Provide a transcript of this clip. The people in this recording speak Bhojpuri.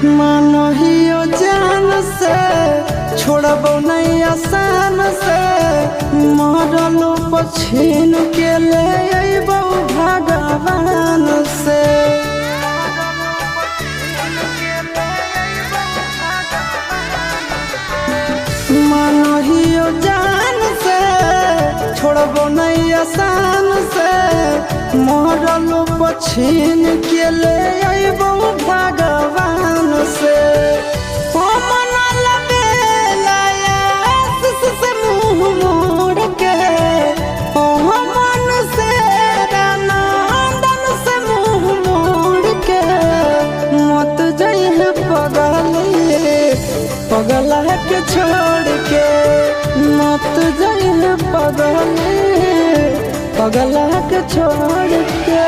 मानहियो जान से छोड़बो नहीं आसान से मरलो पछीन के ले अइबो भगवान से। मानहियो जान से छोड़बो नहीं आसान से मरलो पछीन के ले अइबो भगवान से। पगला के छोड़ के मत जाइए पगला के छोड़ के।